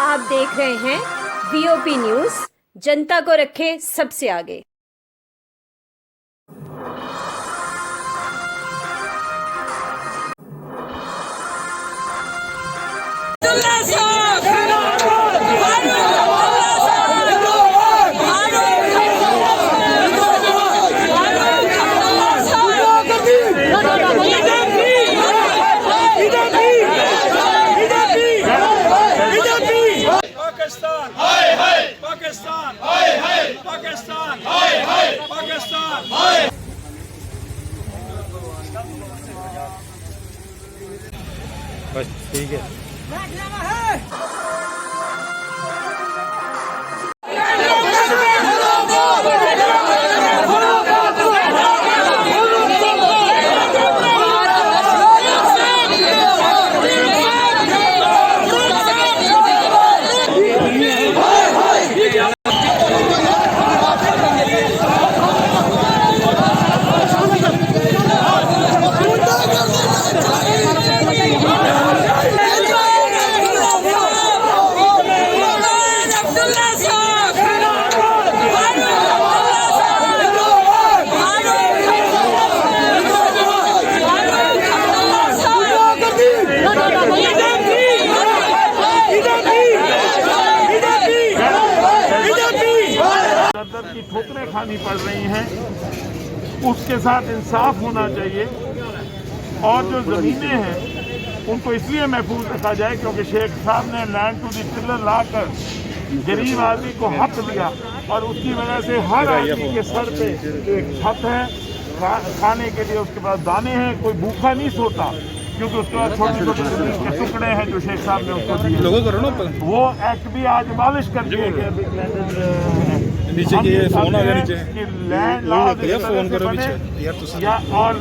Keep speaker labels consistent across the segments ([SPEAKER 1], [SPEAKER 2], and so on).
[SPEAKER 1] आप देख रहे हैं वीओपी न्यूज, जनता को रखे सबसे आगे।
[SPEAKER 2] पाकिस्तान हाय हाय, पाकिस्तान हाय हाय, पाकिस्तान हाय हाय, पाकिस्तान हाय।
[SPEAKER 3] बस ठीक है।
[SPEAKER 2] की ठोकरें खानी पड़ रही हैं, उसके साथ इंसाफ होना चाहिए। और जो ज़मीनें हैं उनको इसलिए महफूज रखा जाए क्योंकि शेख साहब ने लैंड टू द टिलर लाकर गरीब आदमी को हक दिया और उसकी वजह से हर आदमी के सर पे एक छत है खाने के लिए, उसके बाद दाने हैं, कोई भूखा नहीं सोता क्योंकि उसके बाद छोटे छोटे जमीन के टुकड़े हैं जो शेख साहब ने उसको दिए।
[SPEAKER 3] लोगों करो ना
[SPEAKER 2] वो एक्ट भी आज अबॉलिश कर दिए गए।
[SPEAKER 3] नीचे की फोन आ गया नीचे
[SPEAKER 2] लैंड लॉ
[SPEAKER 3] फोन करो पीछे
[SPEAKER 2] या और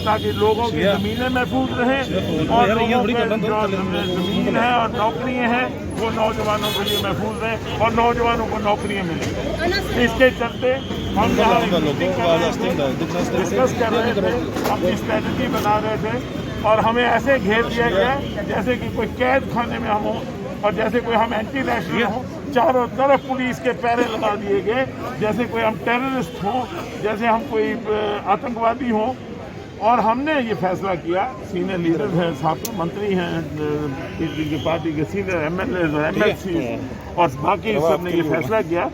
[SPEAKER 2] ताकि लोगों की जमीनें महफूज रहें और लोगों की जमीन है और नौकरियां हैं वो नौजवानों के लिए महफूज रहें और नौजवानों को नौकरियां मिलें। इसके चलते हम डिस्कस कर रहे थे, अपनी स्ट्रेटजी बना रहे थे और हमें ऐसे घेर दिया गया जैसे कि कोई कैद खाने में हम हो और जैसे कोई हम एंटी नेशनल हो। चारों तरफ पुलिस के पैरे लगा दिए गए जैसे कोई हम टेररिस्ट हों, जैसे हम कोई आतंकवादी हों। और हमने ये फैसला किया, सीनियर लीडर हैं, साबिक़ मंत्री हैं, पीपल्स पार्टी के सीनियर एमएलए और एमएलसी और बाकी सबने ये फैसला किया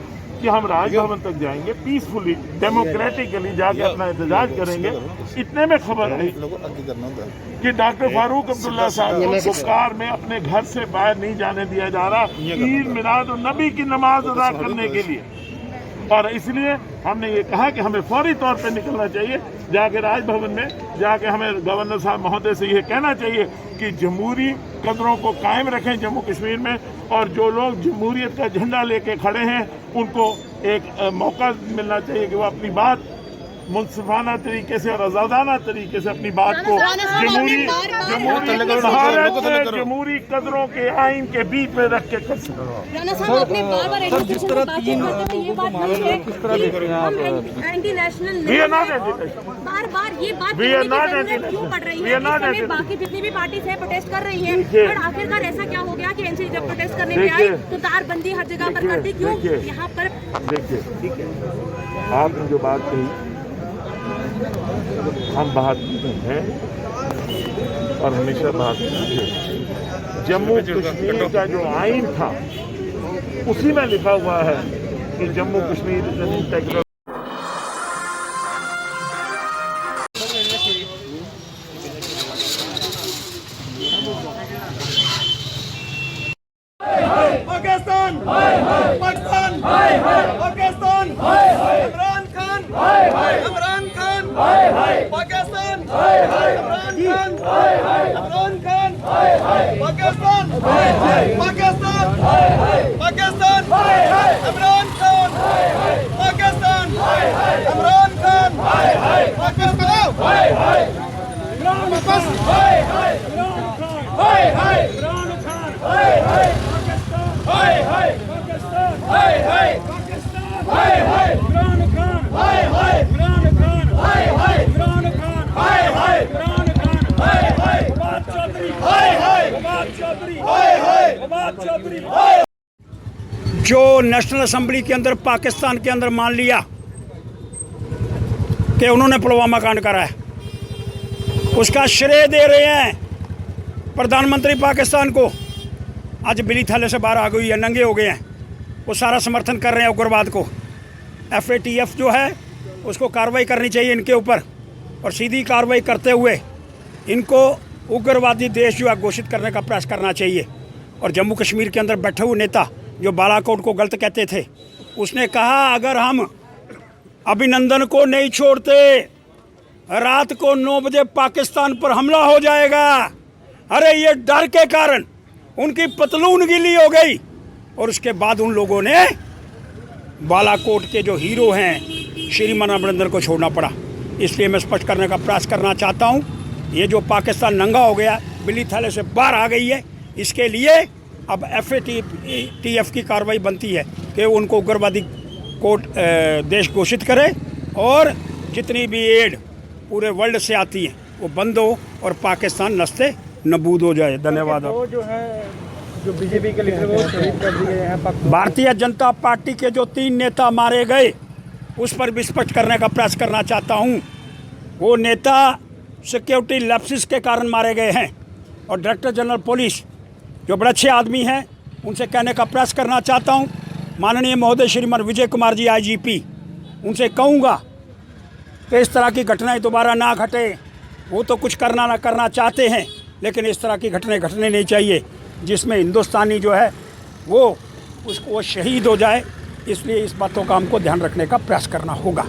[SPEAKER 2] कि हम राजभवन तक जाएंगे, पीसफुली डेमोक्रेटिकली जाके अपना एहतजाज करेंगे। इतने में खबर आई कि डॉक्टर फारूक अब्दुल्ला साहब को कार में अपने घर से बाहर नहीं जाने दिया जा रहा ईद मिलाद और नबी की नमाज अदा करने के लिए। और इसलिए हमने ये कहा कि हमें फौरी तौर पे निकलना चाहिए, जाके राजभवन में जाके हमें गवर्नर साहब महोदय से ये कहना चाहिए कि जमहूरी कदरों को कायम रखें जम्मू कश्मीर में और जो लोग जमहूरियत का झंडा लेके खड़े हैं उनको एक मौका मिलना चाहिए कि वो अपनी बात मुनसिफाना तरीके से और आज़ादाना तरीके से अपनी बात को जमहूरी कदरों के आइन के बीच में रख के कर सकें।
[SPEAKER 1] बार ये बात क्यों पड़ रही है? बाकी जितनी भी पार्टीज है प्रोटेस्ट कर रही है, पर आखिरकार ऐसा क्या हो गया कि एनसीपी जब प्रोटेस्ट करने में आई तो तारबंदी हर जगह पर करती क्यों? यहाँ पर
[SPEAKER 2] देखिए, ठीक है, आपने जो बात कही हम बात हैं और हमेशा बात करेंगे। जम्मू कश्मीर का जो आइन था उसी में लिखा हुआ है कि Jammu Kashmir is an integral.
[SPEAKER 4] Pakistan Pakistan Pakistan Imran Khan Imran Khan Pakistan Imran Khan Imran Khan Pakistan Pakistan Pakistan Imran Khan Pakistan Imran Khan Chaudhary
[SPEAKER 5] जो नेशनल असेंबली के अंदर पाकिस्तान के अंदर मान लिया कि उन्होंने पुलवामा कांड करा है, उसका श्रेय दे रहे हैं प्रधानमंत्री पाकिस्तान को। आज बिली थाले से बाहर आ गई है, नंगे हो गए हैं, वो सारा समर्थन कर रहे हैं उग्रवाद को। FATF जो है उसको कार्रवाई करनी चाहिए इनके ऊपर, और सीधी कार्रवाई करते हुए इनको उग्रवादी देश जो है घोषित करने का प्रयास करना चाहिए। और जम्मू कश्मीर के अंदर बैठे हुए नेता जो बालाकोट को गलत कहते थे, उसने कहा अगर हम अभिनंदन को नहीं छोड़ते रात को 9 बजे पाकिस्तान पर हमला हो जाएगा। अरे ये डर के कारण उनकी पतलून गीली हो गई, और उसके बाद उन लोगों ने बालाकोट के जो हीरो हैं श्री अभिनंदन को छोड़ना पड़ा। इसलिए मैं स्पष्ट करने का प्रयास करना चाहता हूँ, ये जो पाकिस्तान नंगा हो गया, बिल्ली थैले से बाहर आ गई है, इसके लिए अब FATF की कार्रवाई बनती है कि उनको उग्रवादी कोर्ट देश घोषित करे, और जितनी भी एड पूरे वर्ल्ड से आती है वो बंद हो और पाकिस्तान नस्ते नबूद हो जाए। धन्यवाद।
[SPEAKER 3] वो जो है जो बीजेपी के लीडर वो शहीद कर दिए हैं।
[SPEAKER 5] भारतीय जनता पार्टी के जो 3 नेता मारे गए उस पर भी स्पष्ट करने का प्रयास करना चाहता हूँ। वो नेता सिक्योरिटी लैप्सिस के कारण मारे गए हैं, और डायरेक्टर जनरल पुलिस जो बड़े अच्छे आदमी हैं उनसे कहने का प्रयास करना चाहता हूँ। माननीय महोदय श्रीमान विजय कुमार जी IGP, उनसे कहूँगा कि इस तरह की घटनाएं दोबारा ना घटे। वो तो कुछ करना ना करना चाहते हैं, लेकिन इस तरह की घटनाएं घटने नहीं चाहिए जिसमें हिंदुस्तानी जो है वो शहीद हो जाए। इसलिए इस बातों का हमको ध्यान रखने का प्रयास करना होगा।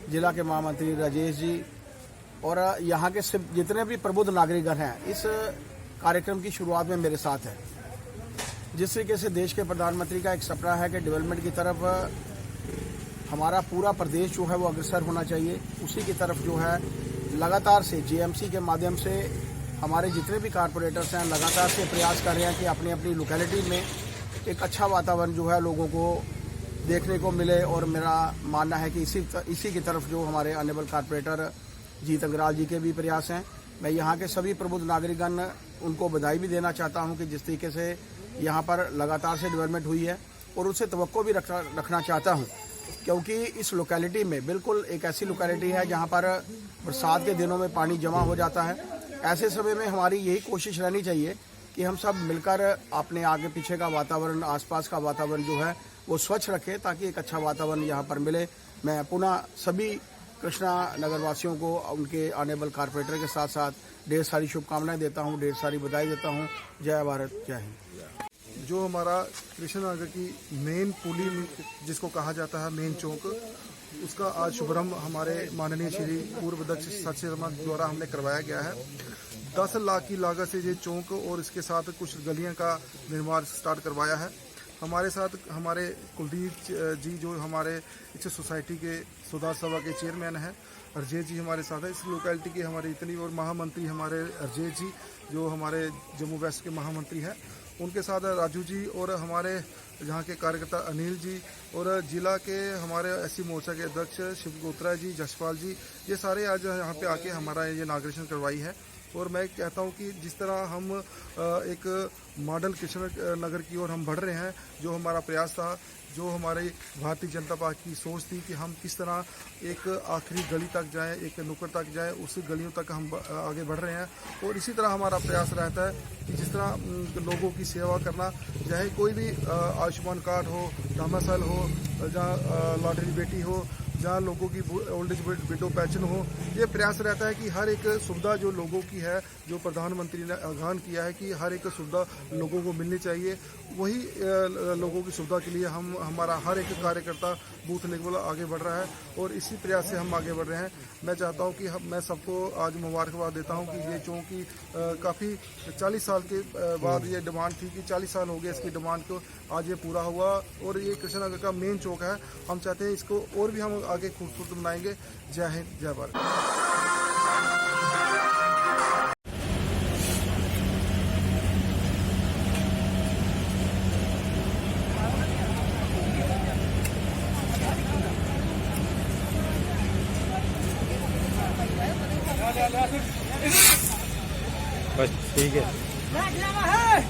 [SPEAKER 6] जिला के महामंत्री राजेश जी और यहाँ के जितने भी प्रबुद्ध नागरिकगण हैं इस कार्यक्रम की शुरुआत में मेरे साथ है। जिस तरीके से देश के प्रधानमंत्री का एक सपना है कि डेवलपमेंट की तरफ हमारा पूरा प्रदेश जो है वो अग्रसर होना चाहिए, उसी की तरफ जो है लगातार से JMC के माध्यम से हमारे जितने भी कारपोरेटर्स हैं लगातार से प्रयास कर रहे हैं कि अपनी अपनी लोकेलिटी में एक अच्छा वातावरण जो है लोगों को देखने को मिले। और मेरा मानना है कि इसी की तरफ जो हमारे ऑनरेबल कारपोरेटर जीत अंगराल जी के भी प्रयास हैं। मैं यहाँ के सभी प्रबुद्ध नागरिकगण उनको बधाई भी देना चाहता हूँ कि जिस तरीके से यहाँ पर लगातार से डेवलपमेंट हुई है, और उससे तवक्को भी रखना चाहता हूँ, क्योंकि इस लोकेलिटी में बिल्कुल एक ऐसी लोकेलिटी है जहाँ पर बरसात के दिनों में पानी जमा हो जाता है। ऐसे समय में हमारी यही कोशिश रहनी चाहिए कि हम सब मिलकर अपने आगे पीछे का वातावरण, आसपास का वातावरण जो है वो स्वच्छ रखें, ताकि एक अच्छा वातावरण यहाँ पर मिले। मैं पुनः सभी कृष्णा नगर वासियों को उनके ऑनरेबल कारपोरेटर के साथ साथ ढेर सारी शुभकामनाएं देता हूँ, ढेर सारी बधाई देता हूँ। जय भारत, जय हिंद।
[SPEAKER 7] जो हमारा कृष्णा नगर की मेन पुली जिसको कहा जाता है मेन चौक, उसका आज शुभारंभ हमारे माननीय श्री पूर्व अध्यक्ष सचिव शर्मा द्वारा हमने करवाया गया है। 10 लाख की लागत से ये चौक और इसके साथ कुछ गलियां का निर्माण स्टार्ट करवाया है। हमारे साथ हमारे कुलदीप जी जो हमारे इस सोसाइटी के सुधार सभा के चेयरमैन हैं, अरजेज जी हमारे साथ है। इस लोकेलिटी के हमारे इतनी, और महामंत्री हमारे अरजेज जी जो हमारे जम्मू वेस्ट के महामंत्री हैं, उनके साथ राजू जी और हमारे यहाँ के कार्यकर्ता अनिल जी, और जिला के हमारे SC मोर्चा के अध्यक्ष शिव गोत्रा जी, जसपाल जी, ये सारे आज यहाँ पे आके हमारा ये इनॉग्रेशन करवाई है। और मैं कहता हूँ कि जिस तरह हम एक मॉडल कृष्ण नगर की ओर हम बढ़ रहे हैं, जो हमारा प्रयास था, जो हमारी भारतीय जनता पार्टी की सोच थी कि हम किस तरह एक आखिरी गली तक जाएं, एक नुक्कड़ तक जाएं, उस गलियों तक हम आगे बढ़ रहे हैं। और इसी तरह हमारा प्रयास रहता है कि जिस तरह लोगों की सेवा करना, चाहे कोई भी आयुष्मान कार्ड हो, डोमिसाइल हो, जहाँ लॉटरी बेटी हो, जहाँ लोगों की ओल्ड एज विडो पेंशन हो, ये प्रयास रहता है कि हर एक सुविधा जो लोगों की है, जो प्रधानमंत्री ने आह्वान किया है कि हर एक सुविधा लोगों को मिलनी चाहिए, वही लोगों की सुविधा के लिए हमारा हर एक कार्यकर्ता बूथ लेवल आगे बढ़ रहा है, और इसी प्रयास से हम आगे बढ़ रहे हैं। मैं चाहता हूं कि मैं सबको आज मुबारकबाद देता हूं कि ये चौक की काफ़ी 40 साल के बाद ये डिमांड थी कि 40 साल हो गए इसकी डिमांड को, आज ये पूरा हुआ। और ये कृष्णा नगर का मेन चौक है, हम चाहते हैं इसको और भी हम आगे खूबसूरत बनाएंगे। जय हिंद, जय भारत।
[SPEAKER 3] बस ठीक है।
[SPEAKER 1] राजीनामा है।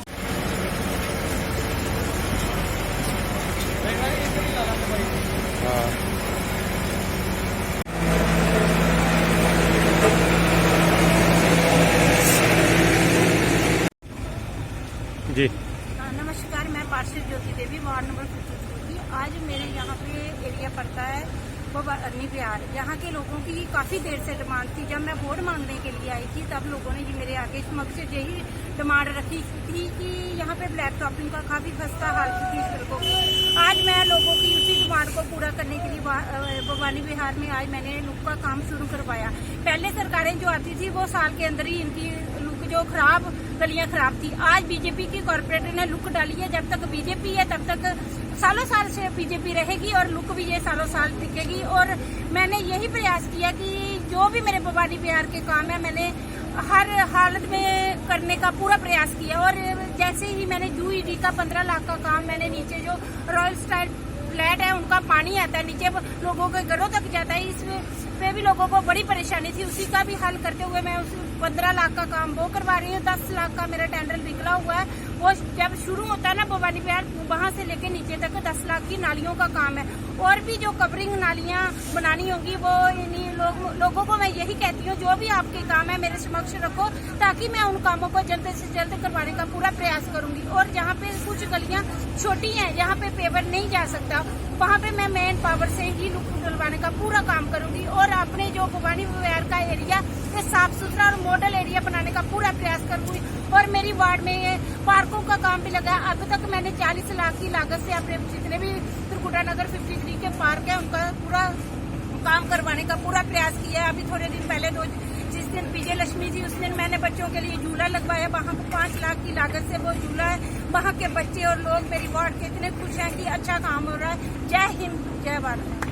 [SPEAKER 3] जी
[SPEAKER 1] नमस्कार, मैं पार्षद ज्योति देवी, वार्ड नंबर 52 की। आज मेरे यहाँ पे एरिया पड़ता है वो बरनी बिहार। यहाँ के लोगों की काफ़ी देर से डिमांड थी। जब मैं वोट मांगने के लिए आई थी तब लोगों ने ये मेरे आगे समक्ष यही डिमांड रखी थी कि यहाँ पे ब्लैक टॉपिंग का काफ़ी खस्ता हाल थी सड़कों की। आज मैं लोगों की उसी डिमांड को पूरा करने के लिए भवानी विहार में आज मैंने लुक का काम शुरू करवाया। पहले सरकारें जो आती थी वो साल के अंदर ही इनकी लुक जो खराब गलियां खराब थी। आज बीजेपी की कॉर्पोरेटर ने लुक डाली है। जब तक बीजेपी है तब तक सालों साल से बीजेपी रहेगी और लुक भी ये सालों साल टिकेगी। और मैंने यही प्रयास किया कि जो भी मेरे भवानी बिहार के काम है मैंने हर हालत में करने का पूरा प्रयास किया। और जैसे ही मैंने यूईडी का 15 लाख का काम, मैंने नीचे जो रॉयल स्टाइल फ्लैट है उनका पानी आता है नीचे लोगों के घरों तक जाता है, इसमें भी लोगों को बड़ी परेशानी थी, उसी का भी हल करते हुए मैं उस 15 लाख का काम वो करवा रही हूँ। 10 लाख का मेरा टेंडर निकला हुआ है। वो जब शुरू होता है ना भवानी बिहार, वहाँ से लेके नीचे तक 10 लाख की नालियों का काम है। और भी जो कवरिंग नालियाँ बनानी होंगी वो इन्हीं लोगों को मैं यही कहती हूँ, जो भी आपके काम है मेरे समक्ष रखो ताकि मैं उन कामों को जल्द से जल्द करवाने का पूरा प्रयास करूंगी। और जहाँ पे कुछ गलियाँ छोटी हैं, जहाँ पे पेवर नहीं जा सकता, वहाँ पे मैं मैन पावर से ही लुक डलवाने का पूरा काम करूंगी। और अपने जो भवानी विहार का एरिया साफ सुथरा और मॉडल एरिया बनाने का पूरा प्रयास करूंगी। और मेरी वार्ड में पार्कों का काम भी लगा। अब तक मैंने 40 लाख की लागत से अपने जितने भी त्रिकुटा नगर 53 के पार्क है उनका पूरा काम करवाने का पूरा प्रयास किया है। अभी थोड़े दिन पहले जिस दिन विजय लक्ष्मी जी, उस दिन मैंने बच्चों के लिए झूला लगवाया। वहाँ 5 लाख की लागत से वो झूला है। वहाँ के बच्चे और लोग मेरी वार्ड के इतने खुश हैं कि अच्छा काम हो रहा है। जय हिंद, जय भारत।